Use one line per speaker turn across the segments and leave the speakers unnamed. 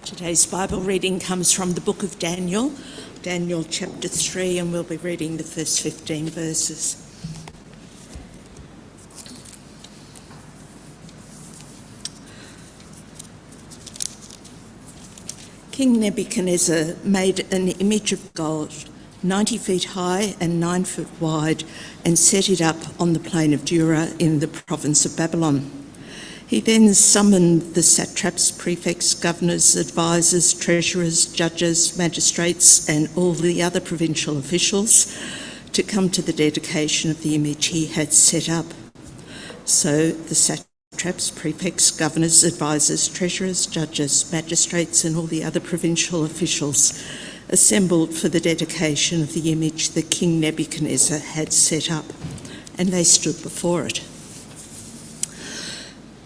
Today's Bible reading comes from the book of Daniel, Daniel chapter 3, and we'll be reading the first 15 verses. King Nebuchadnezzar made an image of gold, 90 feet high and 9 foot wide, and set it up on the plain of Dura in the province of Babylon. He then summoned the satraps, prefects, governors, advisors, treasurers, judges, magistrates, and all the other provincial officials to come to the dedication of the image he had set up. So the satraps, prefects, governors, advisors, treasurers, judges, magistrates, and all the other provincial officials assembled for the dedication of the image that King Nebuchadnezzar had set up, and they stood before it.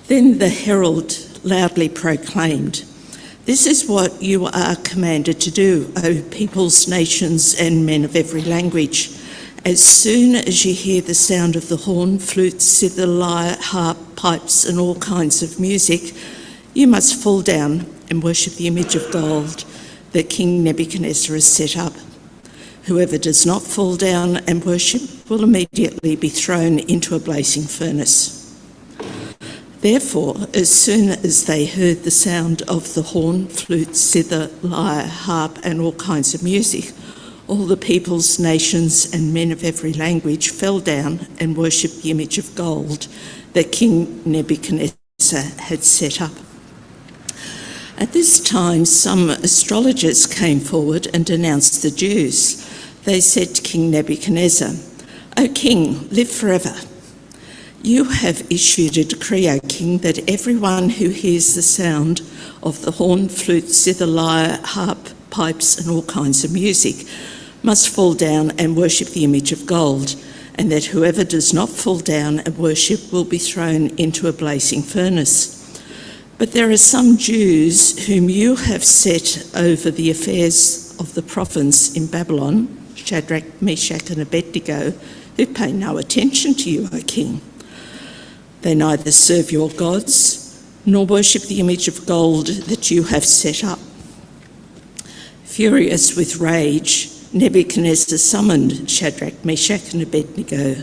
Then the herald loudly proclaimed, "This is what you are commanded to do, O peoples, nations, and men of every language. As soon as you hear the sound of the horn, flute, zither, lyre, harp, pipes, and all kinds of music, you must fall down and worship the image of gold that King Nebuchadnezzar has set up. Whoever does not fall down and worship will immediately be thrown into a blazing furnace." Therefore, as soon as they heard the sound of the horn, flute, zither, lyre, harp, and all kinds of music, all the peoples, nations, and men of every language fell down and worshipped the image of gold that King Nebuchadnezzar had set up. At this time, some astrologers came forward and denounced the Jews. They said to King Nebuchadnezzar, "O king, live forever. You have issued a decree, O king, that everyone who hears the sound of the horn, flute, zither, lyre, harp, pipes, and all kinds of music must fall down and worship the image of gold, and that whoever does not fall down and worship will be thrown into a blazing furnace. But there are some Jews whom you have set over the affairs of the province in Babylon, Shadrach, Meshach, and Abednego, who pay no attention to you, O king. They neither serve your gods nor worship the image of gold that you have set up." Furious with rage, Nebuchadnezzar summoned Shadrach, Meshach, and Abednego.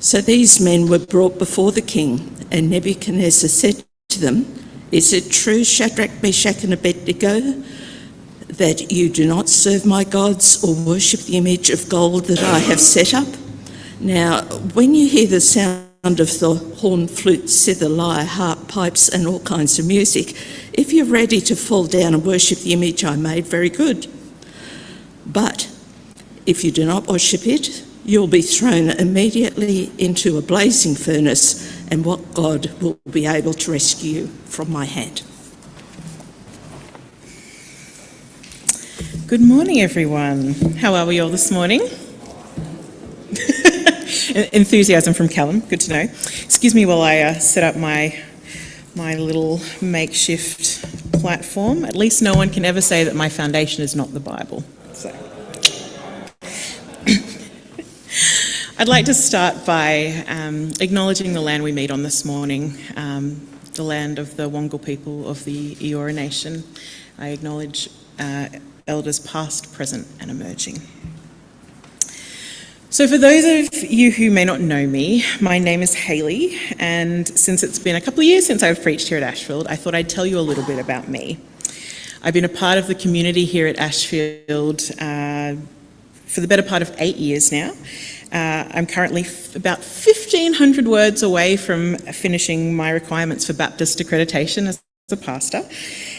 So these men were brought before the king, and Nebuchadnezzar said to them, "Is it true, Shadrach, Meshach, and Abednego, that you do not serve my gods or worship the image of gold that I have set up? Now, when you hear the sound of the horn, flute, zither, lyre, harp, pipes, and all kinds of music, if you're ready to fall down and worship the image I made, very good. But if you do not worship it, you'll be thrown immediately into a blazing furnace, and what God will be able to rescue you from my hand?"
Good morning, everyone. How are we all this morning? Enthusiasm from Callum, good to know. Excuse me while I set up my little makeshift platform. At least no one can ever say that my foundation is not the Bible. So. I'd like to start by acknowledging the land we meet on this morning, the land of the Wangal people of the Eora Nation. I acknowledge elders past, present, and emerging. So for those of you who may not know me, my name is Hayley, and since it's been a couple of years since I've preached here at Ashfield, I thought I'd tell you a little bit about me. I've been a part of the community here at Ashfield for the better part of 8 years now. I'm currently about 1,500 words away from finishing my requirements for Baptist accreditation as a pastor,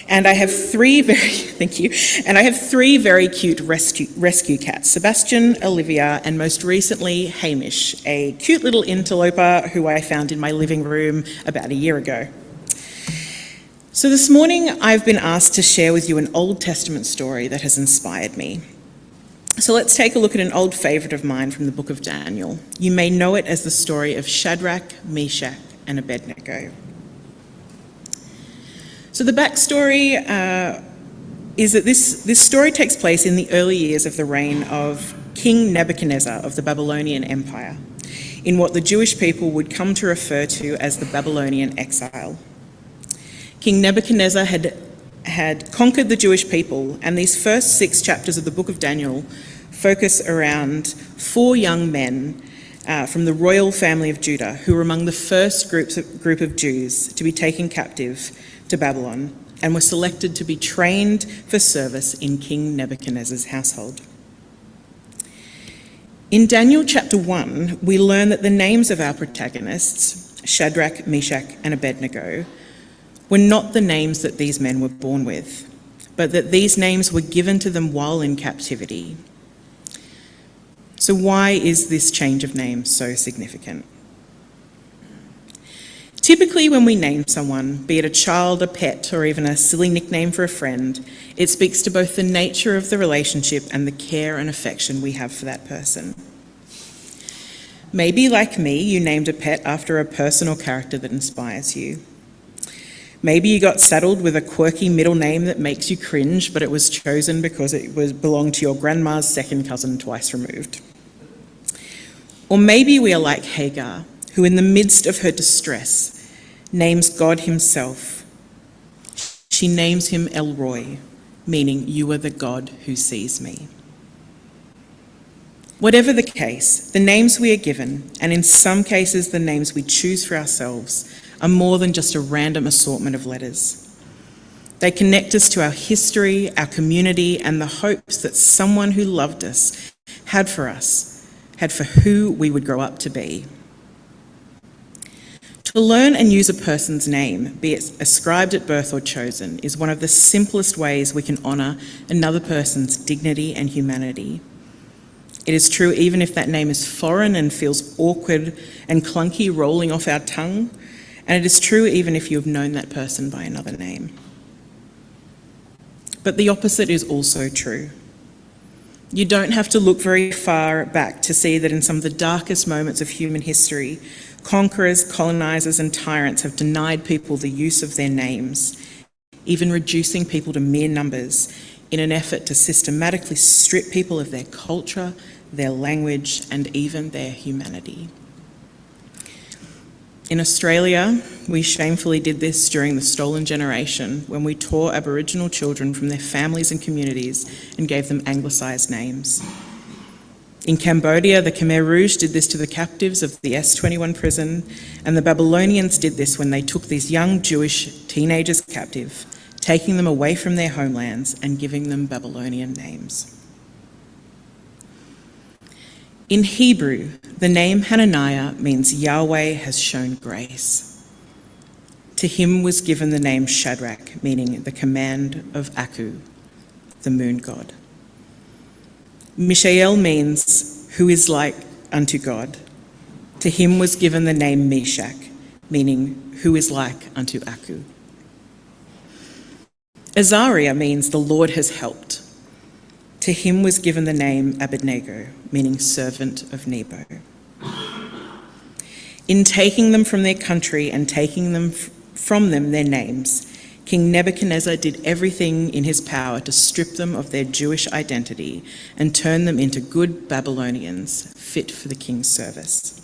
and I have three very cute rescue cats, Sebastian, Olivia, and most recently Hamish, a cute little interloper who I found in my living room about a year ago. So this morning I've been asked to share with you an Old Testament story that has inspired me. So let's take a look at an old favourite of mine from the book of Daniel. You may know it as the story of Shadrach, Meshach, and Abednego. So the backstory is that this story takes place in the early years of the reign of King Nebuchadnezzar of the Babylonian Empire, in what the Jewish people would come to refer to as the Babylonian exile. King Nebuchadnezzar had had conquered the Jewish people, and these first 6 chapters of the book of Daniel focus around 4 young men from the royal family of Judah, who were among the first group of Jews to be taken captive to Babylon and were selected to be trained for service in King Nebuchadnezzar's household. In Daniel chapter 1, we learn that the names of our protagonists, Shadrach, Meshach, and Abednego, were not the names that these men were born with, but that these names were given to them while in captivity. So why is this change of name so significant? Typically, when we name someone, be it a child, a pet, or even a silly nickname for a friend, it speaks to both the nature of the relationship and the care and affection we have for that person. Maybe, like me, you named a pet after a person or character that inspires you. Maybe you got saddled with a quirky middle name that makes you cringe, but it was chosen because it belonged to your grandma's second cousin twice removed. Or maybe we are like Hagar, who in the midst of her distress names God himself. She names him El Roi, meaning you are the God who sees me. Whatever the case, the names we are given, and in some cases the names we choose for ourselves, are more than just a random assortment of letters. They connect us to our history, our community, and the hopes that someone who loved us had for who we would grow up to be. To learn and use a person's name, be it ascribed at birth or chosen, is one of the simplest ways we can honour another person's dignity and humanity. It is true even if that name is foreign and feels awkward and clunky rolling off our tongue, and it is true even if you have known that person by another name. But the opposite is also true. You don't have to look very far back to see that in some of the darkest moments of human history, conquerors, colonisers and tyrants have denied people the use of their names, even reducing people to mere numbers in an effort to systematically strip people of their culture, their language and even their humanity. In Australia, we shamefully did this during the Stolen Generation when we tore Aboriginal children from their families and communities and gave them anglicised names. In Cambodia, the Khmer Rouge did this to the captives of the S21 prison, and the Babylonians did this when they took these young Jewish teenagers captive, taking them away from their homelands and giving them Babylonian names. In Hebrew, the name Hananiah means Yahweh has shown grace. To him was given the name Shadrach, meaning the command of Aku, the moon god. Mishael means who is like unto God. To him was given the name Meshach, meaning who is like unto Aku. Azariah means the Lord has helped. To him was given the name Abednego, meaning servant of Nebo. In taking them from their country and taking them from them their names, King Nebuchadnezzar did everything in his power to strip them of their Jewish identity and turn them into good Babylonians, fit for the king's service.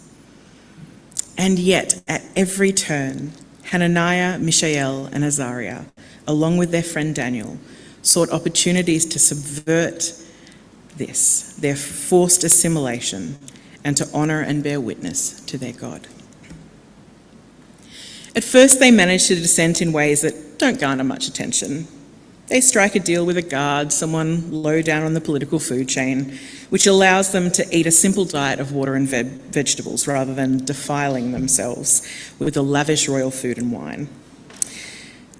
And yet, at every turn, Hananiah, Mishael, and Azariah, along with their friend Daniel, sought opportunities to subvert this, their forced assimilation, and to honour and bear witness to their God. At first, they managed to dissent in ways that don't garner much attention. They strike a deal with a guard, someone low down on the political food chain, which allows them to eat a simple diet of water and vegetables rather than defiling themselves with the lavish royal food and wine.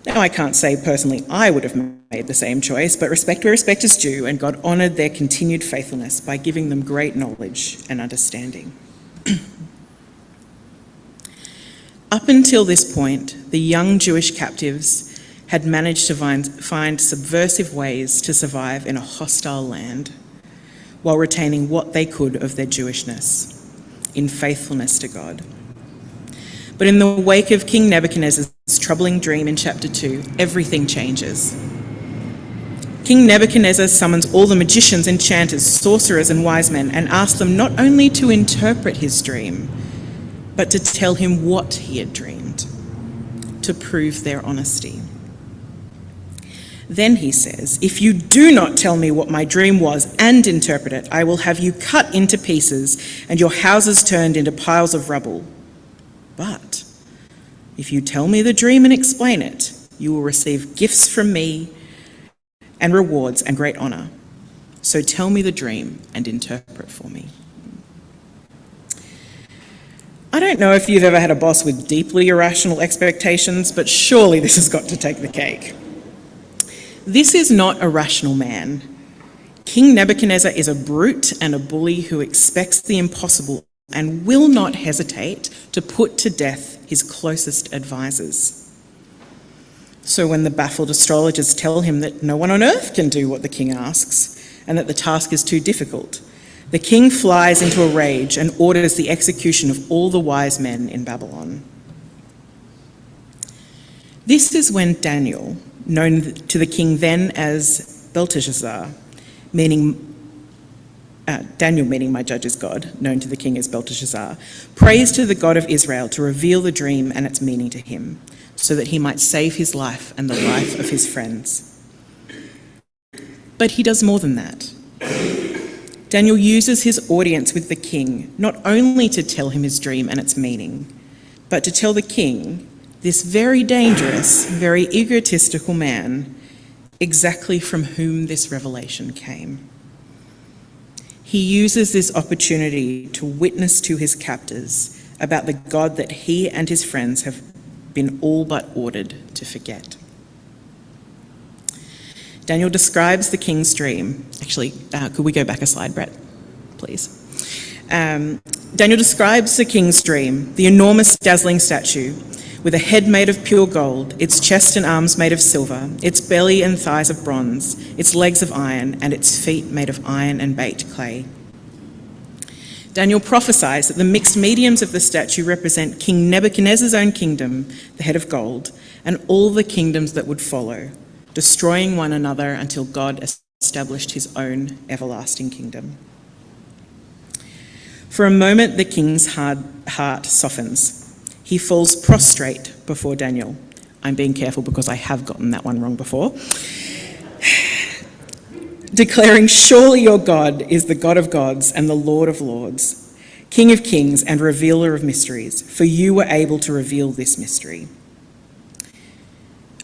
Now, I can't say personally I would have made the same choice, but respect where respect is due, and God honoured their continued faithfulness by giving them great knowledge and understanding. Up until this point, the young Jewish captives had managed to find subversive ways to survive in a hostile land while retaining what they could of their Jewishness in faithfulness to God. But in the wake of King Nebuchadnezzar's troubling dream in chapter 2, everything changes. King Nebuchadnezzar summons all the magicians, enchanters, sorcerers, and wise men and asks them not only to interpret his dream, but to tell him what he had dreamed, to prove their honesty. Then he says, "If you do not tell me what my dream was and interpret it, I will have you cut into pieces and your houses turned into piles of rubble. But if you tell me the dream and explain it, you will receive gifts from me and rewards and great honor. So tell me the dream and interpret for me." I don't know if you've ever had a boss with deeply irrational expectations, but surely this has got to take the cake. This is not a rational man. King Nebuchadnezzar is a brute and a bully who expects the impossible and will not hesitate to put to death his closest advisors. So when the baffled astrologers tell him that no one on earth can do what the king asks and that the task is too difficult, the king flies into a rage and orders the execution of all the wise men in Babylon. This is when Daniel, known to the king then as Belteshazzar, Daniel meaning my judge is God, known to the king as Belteshazzar, prays to the God of Israel to reveal the dream and its meaning to him, so that he might save his life and the life of his friends. But he does more than that. Daniel uses his audience with the king not only to tell him his dream and its meaning, but to tell the king, this very dangerous, very egotistical man, exactly from whom this revelation came. He uses this opportunity to witness to his captors about the God that he and his friends have been all but ordered to forget. Daniel describes the king's dream. Actually, could we go back a slide, Brett, please? Daniel describes the king's dream, the enormous dazzling statue with a head made of pure gold, its chest and arms made of silver, its belly and thighs of bronze, its legs of iron, and its feet made of iron and baked clay. Daniel prophesies that the mixed mediums of the statue represent King Nebuchadnezzar's own kingdom, the head of gold, and all the kingdoms that would follow, destroying one another until God established his own everlasting kingdom. For a moment, the king's hard heart softens. He falls prostrate before Daniel. I'm being careful because I have gotten that one wrong before. Declaring, "Surely your God is the God of gods and the Lord of lords, King of kings and revealer of mysteries, for you were able to reveal this mystery."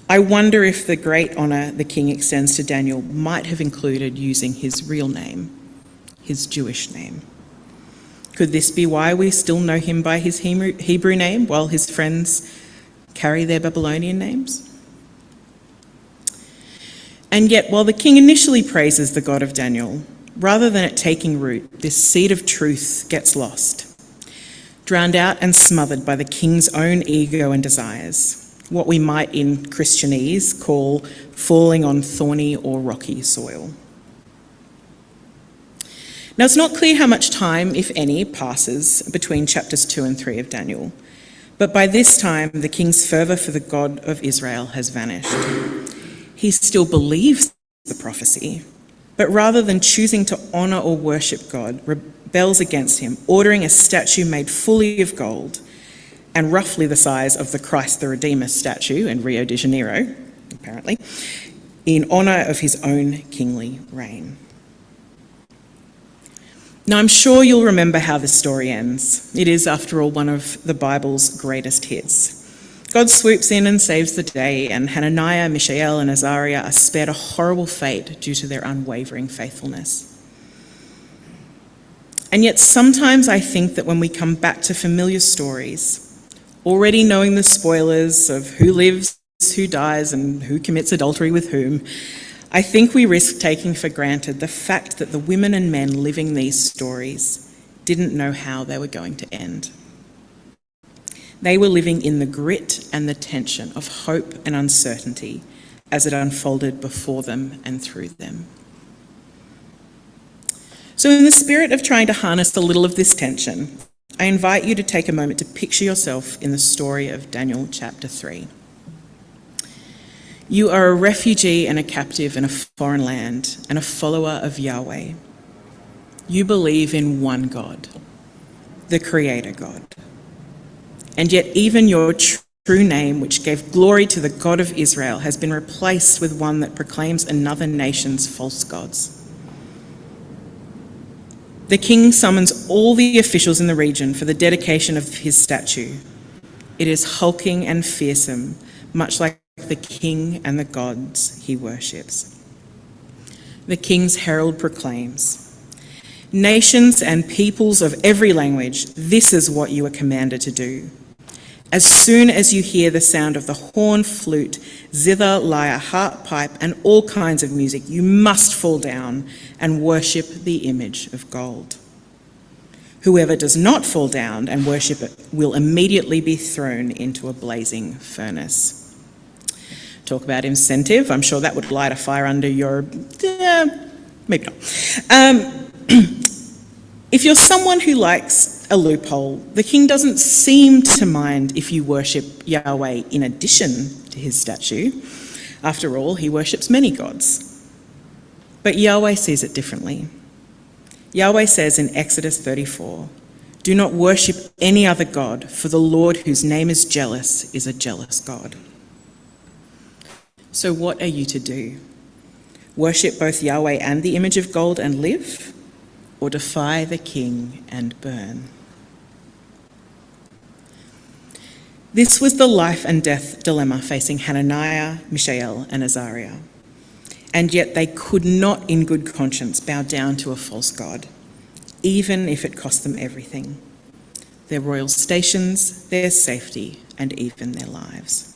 I wonder if the great honour the king extends to Daniel might have included using his real name, his Jewish name. Could this be why we still know him by his Hebrew name while his friends carry their Babylonian names? And yet, while the king initially praises the God of Daniel, rather than it taking root, this seed of truth gets lost, drowned out and smothered by the king's own ego and desires, what we might in Christianese call falling on thorny or rocky soil. Now, it's not clear how much time, if any, passes between chapters 2 and 3 of Daniel, but by this time, the king's fervour for the God of Israel has vanished. He still believes the prophecy, but rather than choosing to honour or worship God, rebels against him, ordering a statue made fully of gold and roughly the size of the Christ the Redeemer statue in Rio de Janeiro, apparently, in honour of his own kingly reign. Now, I'm sure you'll remember how this story ends. It is, after all, one of the Bible's greatest hits. God swoops in and saves the day, and Hananiah, Mishael, and Azariah are spared a horrible fate due to their unwavering faithfulness. And yet sometimes I think that when we come back to familiar stories, already knowing the spoilers of who lives, who dies, and who commits adultery with whom, I think we risk taking for granted the fact that the women and men living these stories didn't know how they were going to end. They were living in the grit and the tension of hope and uncertainty as it unfolded before them and through them. So in the spirit of trying to harness a little of this tension, I invite you to take a moment to picture yourself in the story of Daniel chapter 3. You are a refugee and a captive in a foreign land and a follower of Yahweh. You believe in one God, the Creator God. And yet even your true name, which gave glory to the God of Israel, has been replaced with one that proclaims another nation's false gods. The king summons all the officials in the region for the dedication of his statue. It is hulking and fearsome, much like the king and the gods he worships. The king's herald proclaims, "Nations and peoples of every language, this is what you are commanded to do. As soon as you hear the sound of the horn, flute, zither, lyre, harp, pipe, and all kinds of music, you must fall down and worship the image of gold. Whoever does not fall down and worship it will immediately be thrown into a blazing furnace." Talk about incentive. I'm sure that would light a fire under your... maybe not. If you're someone who likes a loophole, the king doesn't seem to mind if you worship Yahweh in addition to his statue. After all, he worships many gods. But Yahweh sees it differently. Yahweh says in Exodus 34, "Do not worship any other god, for the Lord whose name is jealous is a jealous God." So what are you to do? Worship both Yahweh and the image of gold and live? Or defy the king and burn? This was the life and death dilemma facing Hananiah, Mishael, and Azariah. And yet they could not in good conscience bow down to a false god, even if it cost them everything: their royal stations, their safety, and even their lives.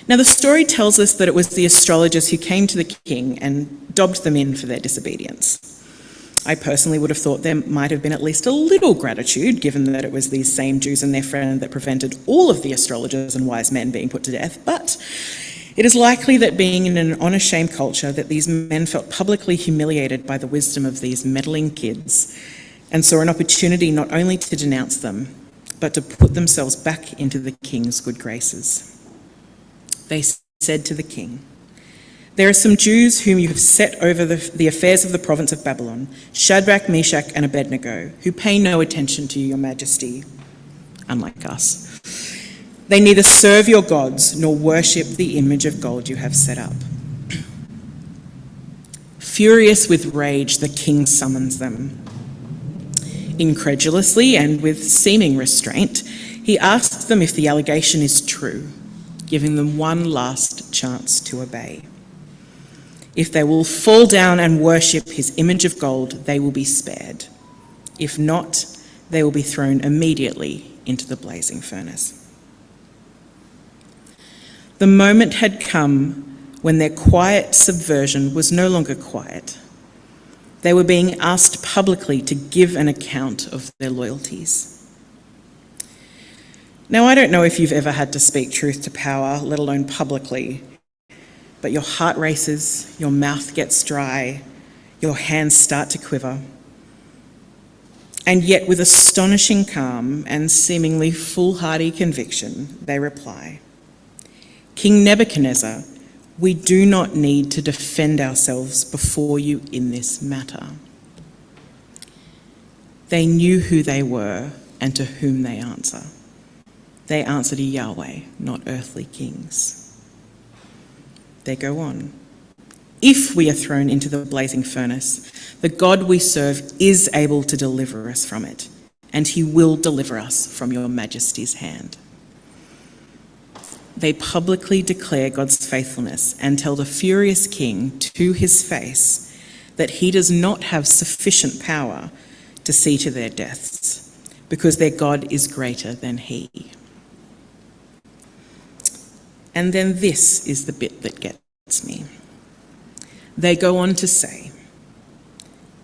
Now, the story tells us that it was the astrologers who came to the king and dobbed them in for their disobedience. I personally would have thought there might have been at least a little gratitude, given that it was these same Jews and their friend that prevented all of the astrologers and wise men being put to death. But it is likely that, being in an honour-shame culture, that these men felt publicly humiliated by the wisdom of these meddling kids and saw an opportunity not only to denounce them, but to put themselves back into the king's good graces. They said to the king, "There are some Jews whom you have set over the affairs of the province of Babylon, Shadrach, Meshach, and Abednego, who pay no attention to your majesty," unlike us. "They neither serve your gods nor worship the image of gold you have set up." Furious with rage, the king summons them. Incredulously and with seeming restraint, he asks them if the allegation is true, giving them one last chance to obey. If they will fall down and worship his image of gold, they will be spared. If not, they will be thrown immediately into the blazing furnace. The moment had come when their quiet subversion was no longer quiet. They were being asked publicly to give an account of their loyalties. Now, I don't know if you've ever had to speak truth to power, let alone publicly, but your heart races, your mouth gets dry, your hands start to quiver. And yet, with astonishing calm and seemingly foolhardy conviction, they reply, "King Nebuchadnezzar, we do not need to defend ourselves before you in this matter." They knew who they were and to whom they answer. They answer to Yahweh, not earthly kings. They go on. "If we are thrown into the blazing furnace, the God we serve is able to deliver us from it, and he will deliver us from your majesty's hand." They publicly declare God's faithfulness and tell the furious king to his face that he does not have sufficient power to see to their deaths, because their God is greater than he. And then this is the bit that gets me. They go on to say,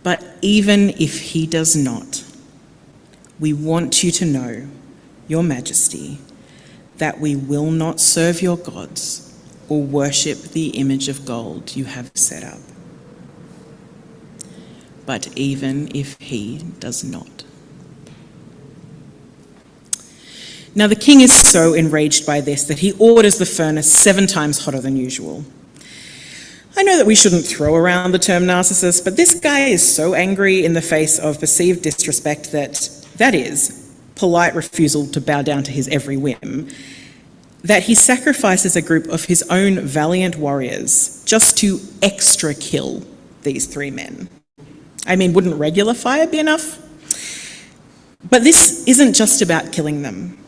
"But even if he does not, we want you to know, Your Majesty, that we will not serve your gods or worship the image of gold you have set up." But even if he does not. Now, the king is so enraged by this that he orders the furnace 7 times hotter than usual. I know that we shouldn't throw around the term narcissist, but this guy is so angry in the face of perceived disrespect that is polite refusal to bow down to his every whim, that he sacrifices a group of his own valiant warriors just to extra kill these 3 men. I mean, wouldn't regular fire be enough? But this isn't just about killing them.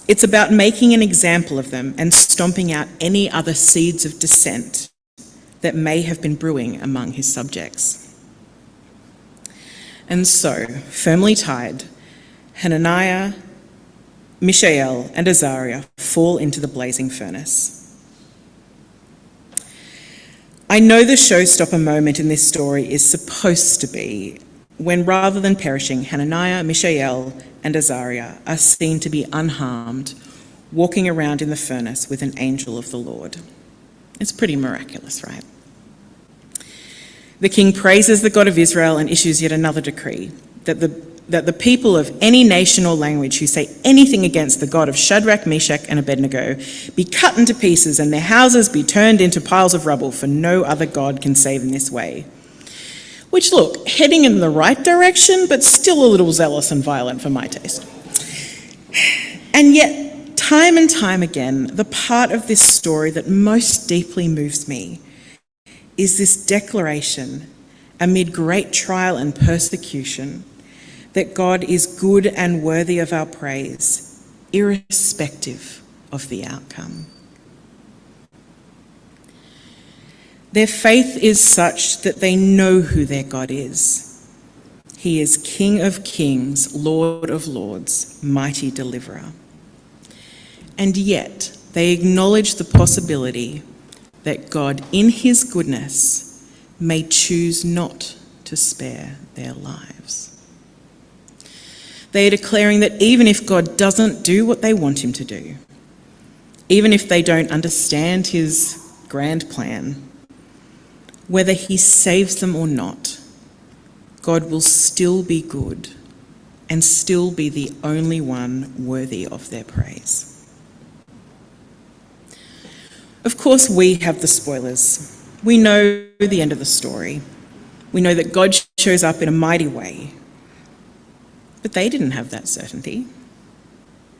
It's about making an example of them and stomping out any other seeds of dissent that may have been brewing among his subjects. And so, firmly tied, Hananiah, Mishael, and Azariah fall into the blazing furnace. I know the showstopper moment in this story is supposed to be when, rather than perishing, Hananiah, Mishael, and Azariah are seen to be unharmed, walking around in the furnace with an angel of the Lord. It's pretty miraculous, right? The king praises the God of Israel and issues yet another decree, that the people of any nation or language who say anything against the God of Shadrach, Meshach, and Abednego be cut into pieces and their houses be turned into piles of rubble, for no other God can save in this way. Which, look, heading in the right direction, but still a little zealous and violent for my taste. And yet, time and time again, the part of this story that most deeply moves me is this declaration, amid great trial and persecution, that God is good and worthy of our praise, irrespective of the outcome. Their faith is such that they know who their God is. He is King of kings, Lord of lords, mighty deliverer. And yet, they acknowledge the possibility that God, in his goodness, may choose not to spare their lives. They are declaring that even if God doesn't do what they want him to do, even if they don't understand his grand plan, whether he saves them or not, God will still be good and still be the only one worthy of their praise. Of course, we have the spoilers. We know the end of the story. We know that God shows up in a mighty way. But they didn't have that certainty.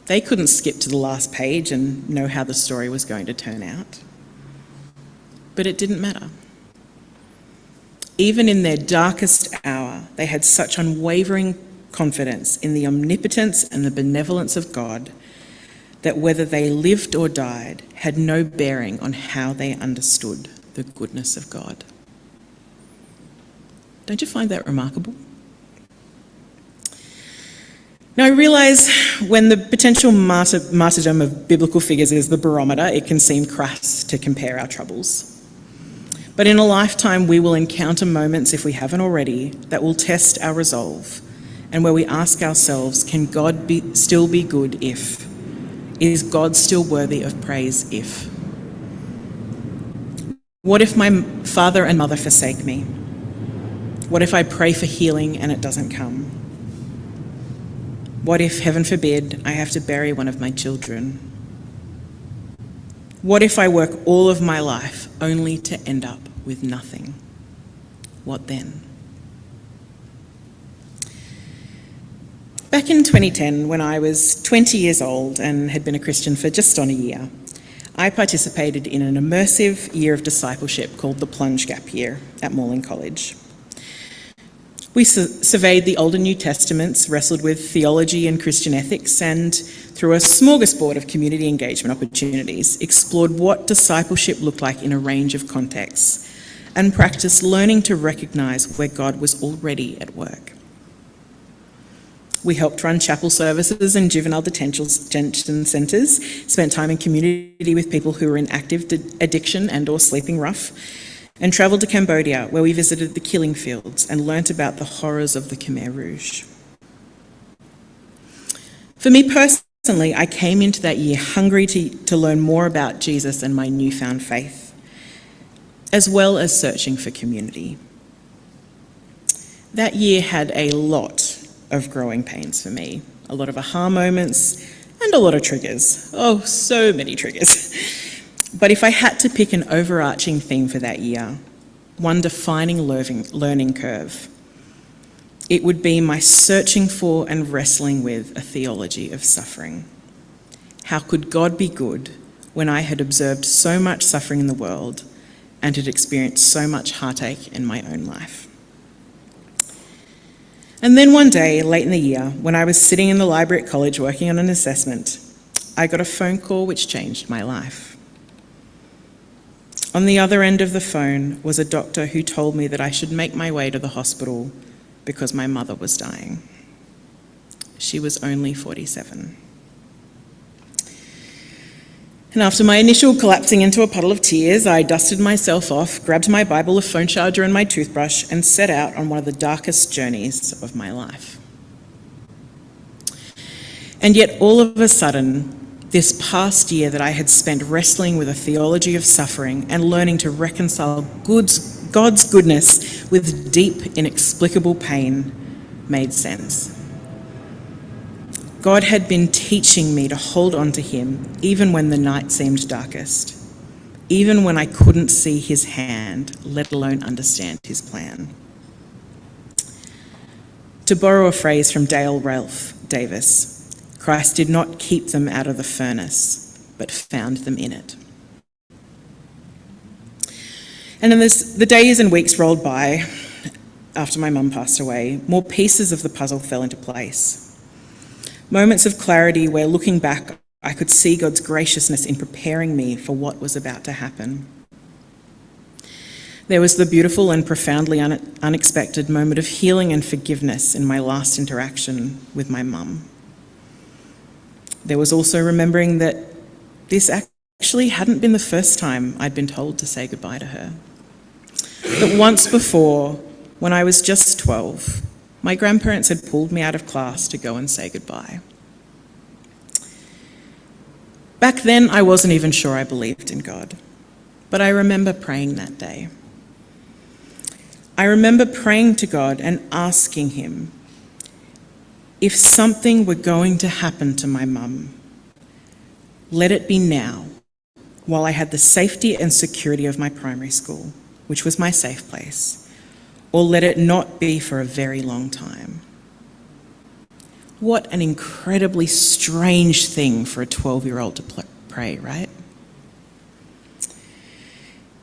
They couldn't skip to the last page and know how the story was going to turn out. But it didn't matter. Even in their darkest hour, they had such unwavering confidence in the omnipotence and the benevolence of God that whether they lived or died had no bearing on how they understood the goodness of God. Don't you find that remarkable? Now, I realise when the potential martyrdom of biblical figures is the barometer, it can seem crass to compare our troubles. But in a lifetime, we will encounter moments, if we haven't already, that will test our resolve, and where we ask ourselves, can God still be good if? Is God still worthy of praise if? What if my father and mother forsake me? What if I pray for healing and it doesn't come? What if, heaven forbid, I have to bury one of my children? What if I work all of my life only to end up with nothing? What then? Back in 2010, when I was 20 years old and had been a Christian for just on a year, I participated in an immersive year of discipleship called the Plunge Gap Year at Morling College. We surveyed the Old and New Testaments, wrestled with theology and Christian ethics, and through a smorgasbord of community engagement opportunities, explored what discipleship looked like in a range of contexts, and practiced learning to recognise where God was already at work. We helped run chapel services and juvenile detention centres, spent time in community with people who were in active addiction and or sleeping rough, and travelled to Cambodia, where we visited the killing fields and learnt about the horrors of the Khmer Rouge. For me personally, I came into that year hungry to learn more about Jesus and my newfound faith, as well as searching for community. That year had a lot of growing pains for me, a lot of aha moments and a lot of triggers. Oh, so many triggers. But if I had to pick an overarching theme for that year, one defining learning curve, it would be my searching for and wrestling with a theology of suffering. How could God be good when I had observed so much suffering in the world and had experienced so much heartache in my own life? And then one day, late in the year, when I was sitting in the library at college working on an assessment, I got a phone call which changed my life. On the other end of the phone was a doctor who told me that I should make my way to the hospital because my mother was dying. She was only 47. And after my initial collapsing into a puddle of tears, I dusted myself off, grabbed my Bible, a phone charger and my toothbrush, and set out on one of the darkest journeys of my life. And yet all of a sudden, this past year that I had spent wrestling with a theology of suffering and learning to reconcile God's goodness with deep, inexplicable pain made sense. God had been teaching me to hold on to him even when the night seemed darkest, even when I couldn't see his hand, let alone understand his plan. To borrow a phrase from Dale Ralph Davis, Christ did not keep them out of the furnace, but found them in it. And as the days and weeks rolled by after my mum passed away, more pieces of the puzzle fell into place. Moments of clarity where, looking back, I could see God's graciousness in preparing me for what was about to happen. There was the beautiful and profoundly unexpected moment of healing and forgiveness in my last interaction with my mum. There was also remembering that this actually hadn't been the first time I'd been told to say goodbye to her. That once before, when I was just 12, my grandparents had pulled me out of class to go and say goodbye. Back then, I wasn't even sure I believed in God, but I remember praying that day. I remember praying to God and asking him, if something were going to happen to my mum, let it be now, while I had the safety and security of my primary school, which was my safe place, or let it not be for a very long time. What an incredibly strange thing for a 12-year-old to pray, right?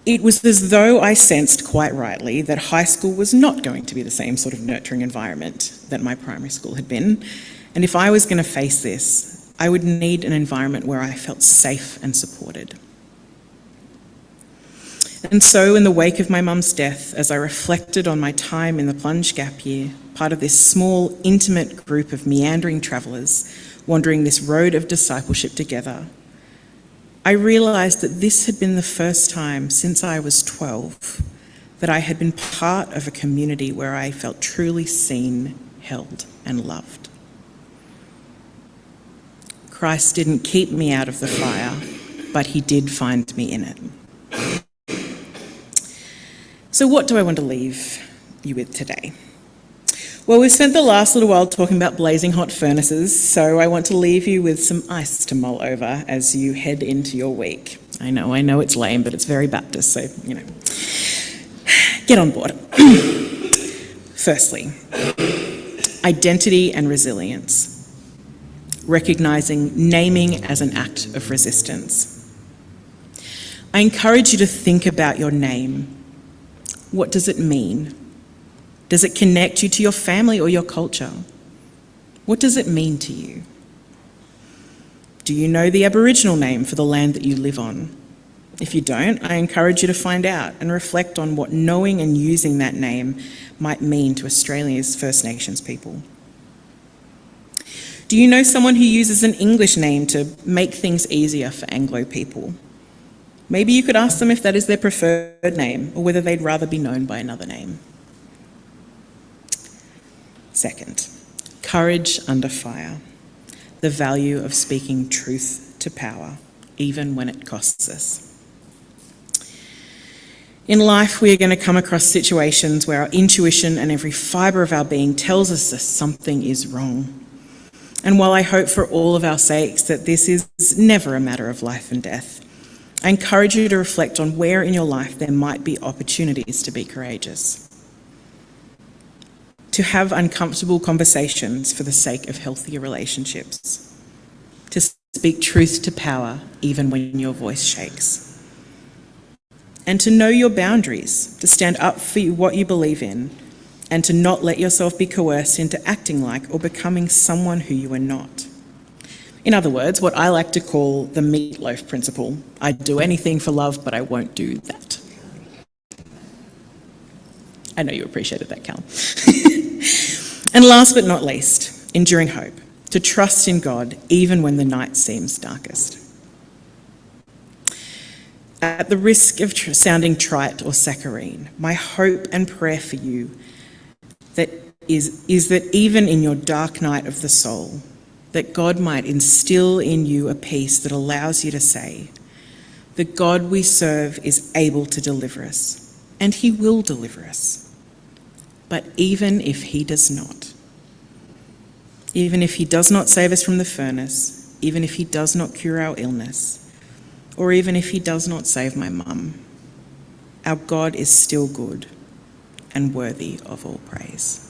It was as though I sensed quite rightly that high school was not going to be the same sort of nurturing environment that my primary school had been, and if I was going to face this, I would need an environment where I felt safe and supported. And so, in the wake of my mum's death, as I reflected on my time in the plunge gap year, part of this small, intimate group of meandering travellers wandering this road of discipleship together, I realised that this had been the first time since I was 12 that I had been part of a community where I felt truly seen, held, and loved. Christ didn't keep me out of the fire, but he did find me in it. So what do I want to leave you with today? Well, we've spent the last little while talking about blazing hot furnaces, so I want to leave you with some ice to mull over as you head into your week. I know it's lame, but it's very Baptist, so, get on board. Firstly, identity and resilience. Recognising naming as an act of resistance. I encourage you to think about your name. What does it mean? Does it connect you to your family or your culture? What does it mean to you? Do you know the Aboriginal name for the land that you live on? If you don't, I encourage you to find out and reflect on what knowing and using that name might mean to Australia's First Nations people. Do you know someone who uses an English name to make things easier for Anglo people? Maybe you could ask them if that is their preferred name or whether they'd rather be known by another name. Second, courage under fire. The value of speaking truth to power, even when it costs us. In life, we are going to come across situations where our intuition and every fibre of our being tells us that something is wrong. And while I hope for all of our sakes that this is never a matter of life and death, I encourage you to reflect on where in your life there might be opportunities to be courageous. to have uncomfortable conversations for the sake of healthier relationships, to speak truth to power even when your voice shakes, and to know your boundaries, to stand up for what you believe in, and to not let yourself be coerced into acting like or becoming someone who you are not. In other words, what I like to call the meatloaf principle. I'd do anything for love, but I won't do that. I know you appreciated that, Cal. And last but not least, enduring hope, to trust in God even when the night seems darkest. At the risk of sounding trite or saccharine, my hope and prayer for you is that even in your dark night of the soul, that God might instill in you a peace that allows you to say, the God we serve is able to deliver us, and he will deliver us. But even if he does not, even if he does not save us from the furnace, even if he does not cure our illness, or even if he does not save my mum, our God is still good and worthy of all praise.